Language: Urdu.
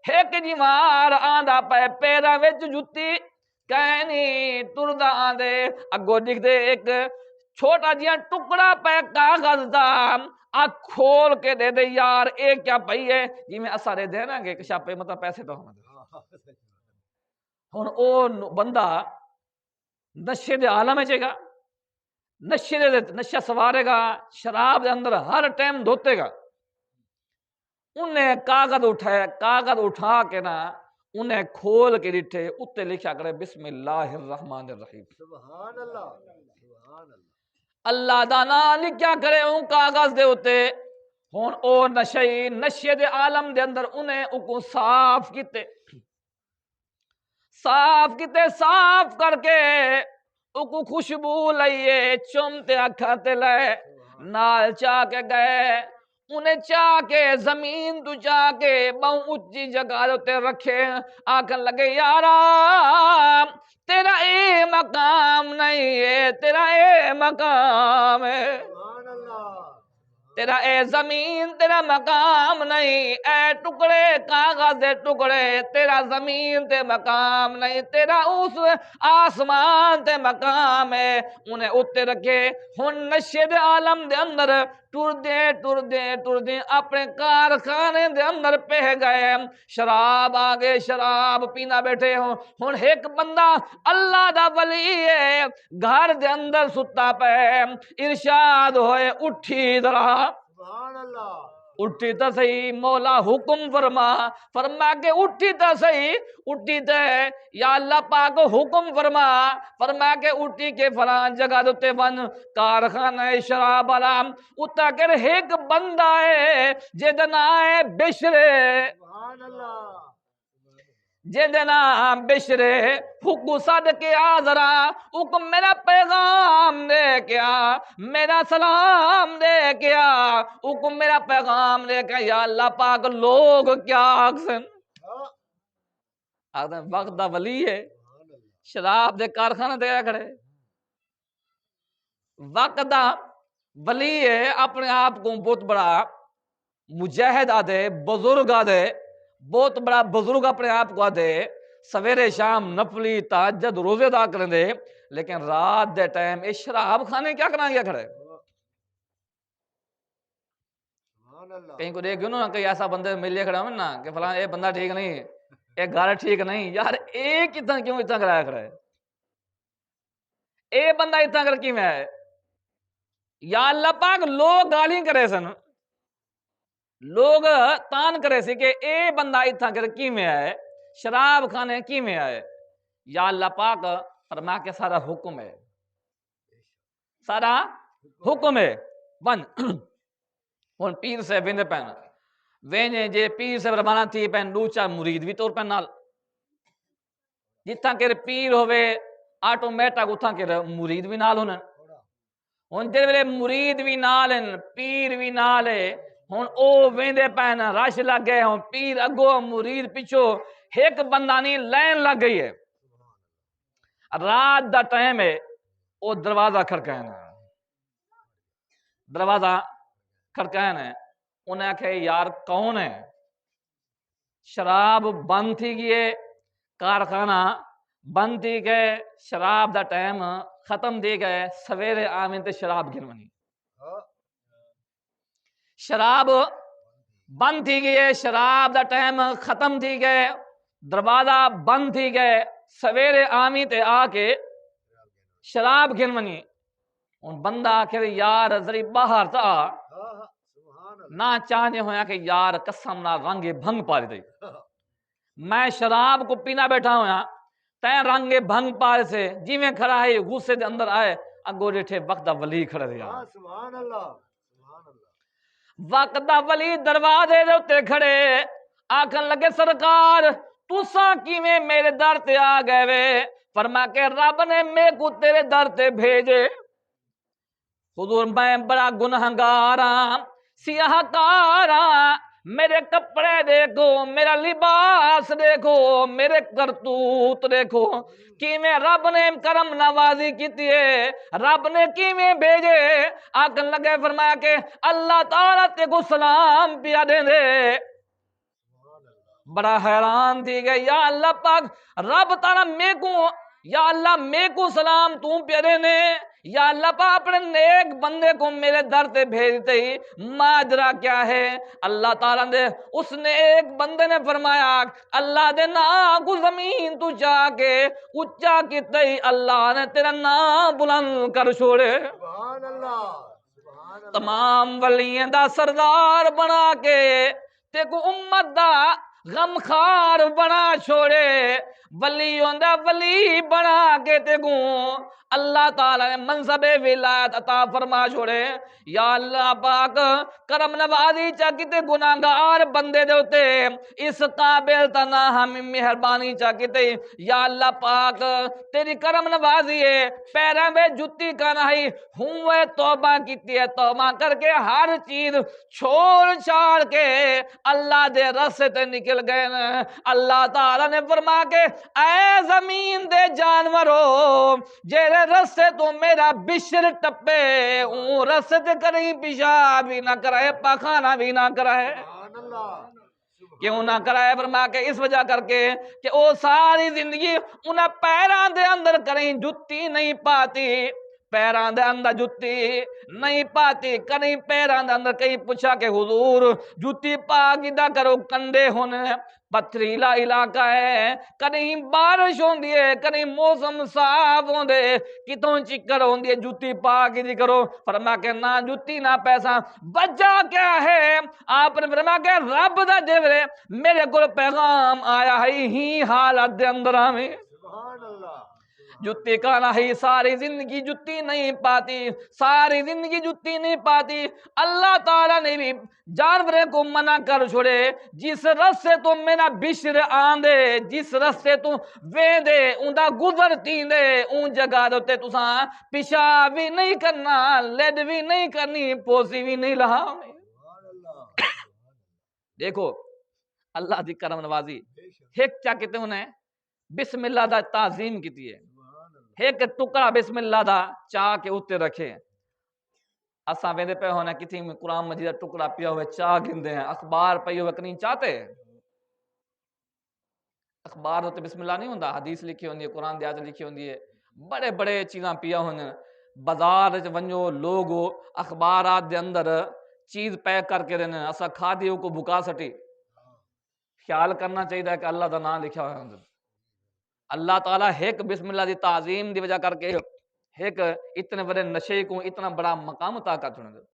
ایک جمار آندا پے پیرا وچ جُتی کہنی ٹردا آندے اگوں دکھدے ایک چھوٹا جہا ٹکڑا پہ کاغذ دا آ کھول کے دے دے یار اے کیا پئی ہے جی میں اسا دے دینا گے کہ شاپے مطلب پیسے تو ہن او بندہ نشے دے عالم وچ گا نشہ سوارے گا شراب دے اندر ہر ٹائم دھوتے گا انہیں کاغذ اٹھا کے نا انہیں کھول کے ڈٹھے اتنے لکھا کرے بسم اللہ الرحمن الرحیم سبحان اللہ سبحان اللہ اللہ دا نام لکھا کرے ان کاغذ دے ہوتے ہون او نشے دے عالم دے اندر انہیں اکو صاف کیتے صاف کر کے اکو خوشبو لئیے چومتے اکھا تے لے نال چاہ کے گئے انہیں چاہ کے زمین تو چاہ کے بہت اچھی جگہ تے رکھے آکھن لگے یارا تیرا اے مقام نہیں ہے تیرا اے مقام ہے سبحان اللہ تیرا اے زمین تیرا مقام نہیں اے ٹکڑے کاغذ دے ٹکڑے تیرا زمین تے مقام نہیں تیرا اس آسمان تے مقام ہے انہیں اتے رکھے ہن نشے دے عالم دے اندر ٹر دے اپنے کارخانے دے اندر پہ گئے شراب آگے شراب پینا بیٹھے ہن ایک بندہ اللہ دا ولی ہے گھر دے اندر ستا پہ ارشاد ہوئے اٹھی ذرا سبحان اللہ اٹھی تا صحیح مولا حکم فرما کے اٹھی تا صحیح اٹھی تے یا اللہ پاک حکم فرما کے اٹھی کے فلان جگہ دوتے ون کارخانہ شراب والا اتا کر ایک بندہ ہے جدنا ہے بشرے سبحان اللہ جدنا بشرے حکم صد کے آذرا حکم میرا پیغام دے کیا میرا سلام دے کیا حکم میرا پیغام دے کیا یا اللہ پاک لوگ کیا آکسن وقت دا ولی ہے شراب دے کارخانہ دے کھڑے وقت دا ولی ہے اپنے آپ کو بہت بڑا مجاہد آدھے بزرگ آدھے بہت بڑا بزرگ اپنے آپ کو آدھے سویرے شام نفلی تہجد روزے دا کریں دے لیکن رات دے ٹائم اس شراب کھانے کیا کرنا گیا کھڑے کہیں کو دیکھ نا کہ ایسا بندے ملے کھڑا ہوں نا کہ فلاں یہ بندہ ٹھیک نہیں یہ گھر ٹھیک نہیں یار ایک اتنا کیوں اتنا کرایا کھڑا ہے اے بندہ اتنا کر کیوں ہے یا اللہ پاک لوگ گالی کرے سن لوگ تان کرے سی کہ اے بندہ اتنا کر کیوں ہے شراب کھانے کیوں ہے یا اللہ پاک فرما کے سارا حکم ہے سارا حکم ہے بن ہن پیر سے ویندے پین وینے جے پیر سے روانہ تھی پین دو چار مرید بھی طور پین نال جتھاں کہ پیر ہوئے آٹومیٹک اتھاں کہ مرید بھی نال ہونے ہن جے ویلے مرید بھی نال ہیں پیر بھی نال ہے ہن او ویندے پین رش لگ گئے ہن پیر اگو مرید پیچھو ایک بندہ نہیں لائن لگ گئی ہے رات دا ٹائم ہے او دروازہ کھڑکانا دروازہ کھڑکانا انہیں آکھے یار کون ہے شراب بند تھی گئے کارخانہ بند تھی گئے شراب دا ٹائم ختم دی گئے سویرے آمین تے شراب گرونی شراب بند تھی گئے شراب دا ٹائم ختم تھی گئے دروازہ بند تھی گئے سویرے آمین تے آ کے شراب گرونی ان بندہ آخر یار ذری باہر تا نہ چاہنے ہویا کہ یار قسم نہ رنگ بھنگ پاری دئی میں شراب کو پینا بیٹھا ہویا تین رنگ بھنگ پارے سے جی میں کھڑا ہے غصے دے اندر آئے اگو ڈیٹھے وقت دا ولی کھڑا دیا سبحان اللہ سبحان اللہ وقت دا ولی دروازے دے اتے کھڑے آکھن لگے سرکار تسا کیویں میرے در تے آ گئے وے فرما کے رب نے میں کو تیرے در تے بھیجے حضور میں بڑا گنہگار ہاں سیاہ کار ہاں میرے کپڑے دیکھو میرا لباس دیکھو میرے کرتوت دیکھو کیویں رب نے کرم نوازی کیتی ہے رب نے کیویں بھیجے آکھن لگے فرمایا کہ اللہ تعالیٰ تے کو سلام پیا دے دے بڑا حیران تھی کہ یا اللہ پاک رب تعالیٰ میں کو یا اللہ میں کو سلام تو پیارے نے یا اللہ پاک اپنے نیک بندے کو میرے در تے بھیجتے ہی ماجرا کیا ہے؟ اللہ تعالیٰ نے اس نیک بندے نے فرمایا اللہ دے نا کو زمین تو جا کے اچا کیتے ہی اللہ نے تیرا نام بلند کر چھوڑے، سبحان اللہ سبحان اللہ تمام ولیاں دا سردار بنا کے تے کو امت دا غمخار بنا چھوڑے، ولیوں دا ولی بنا کے تے کو اللہ تعالیٰ نے منصب ولایت عطا فرما چھوڑے۔ یا اللہ پاک کرم نوازی چا کتے گناہگار بندے دے ہوتے اس قابل تنا ہمیں مہربانی چا کتے یا اللہ پاک تیری کرم نوازی ہے پیروں میں جتی کا نہیں ہوئے توبہ کیتی ہے، توبہ کر کے ہر چیز چھوڑ چھاڑ کے اللہ دے رستے تے نکل گئے نا۔ اللہ تعالیٰ نے فرما کے اے زمین دے جانورو جیرے رستے تو میرا بشر ٹپے اون رستے تے کریں پیشاب بھی نہ کرائے پاخانہ بھی نہ کرائے، سبحان اللہ کیوں نہ کرائے؟ فرما کے اس وجہ کر کے کہ او ساری زندگی انہیں پیران دے اندر کریں جتی نہیں پاتی، پیران دے اندر جتی نہیں پاتی، کریں پیران دے اندر کہیں پوچھا کہ حضور جتی پاکی دا کرو کنڈے ہونے پتھریلا علاقہ ہے، کہیں بارش ہوندی ہے کہیں موسم صاف ہوندے کتوں چکر ہوندی ہے جتی پاکی دی کرو۔ فرما کہ نہ جتی نہ پیسہ، وجہ کیا ہے؟ آپ نے فرما کہ رب دا جبرے میرے کو پیغام آیا ہے ہی حالت دے اندر ہمیں سبحان اللہ جتی کا نہیں، ساری زندگی جتی نہیں پاتی، ساری زندگی جتی نہیں پاتی۔ اللہ تعالیٰ نے بھی جانورے کو منع کر چھوڑے جس رستے تو میرا بشر آندے جس رستے تو ویندے ان دا گزرتی دے ان جگہ دوتے تساں پیشاب بھی نہیں کرنا، لید بھی نہیں کرنی، پوسی بھی نہیں لہا۔ سبحان اللہ دیکھو اللہ دی کرم نوازی بے شک ایک کیا کہتے انہیں بسم اللہ دا تعظیم کیتی ہے، سبحان اللہ ایک ٹکڑا بسم اللہ دا چاہ کے اتے رکھے اساں ویندے پہ ہونا کتھی میں قرآن مجید دا ٹکڑا پیا ہوئے چاہ گندے ہیں، اخبار پہ ہوئے کنی چاہتے اخبار ہوتے بسم اللہ نہیں ہوندہ، حدیث لکھی ہوندی ہے، قرآن دی آیت لکھی ہوندی ہے، بڑے بڑے چیزاں پیا ہونے بازار ونجو لوگ اخبارات دے اندر چیز پیک کر کے رہنے اساں کھا دیو کو بھکا سٹی، خیال کرنا چاہیے کہ اللہ دا نام لکھا ہوئے اندر۔ اللہ تعالیٰ ایک بسم اللہ دی تعظیم دی وجہ کر کے ایک اتنے بڑے نشے کو اتنا بڑا مقام عطا کر چھوڑے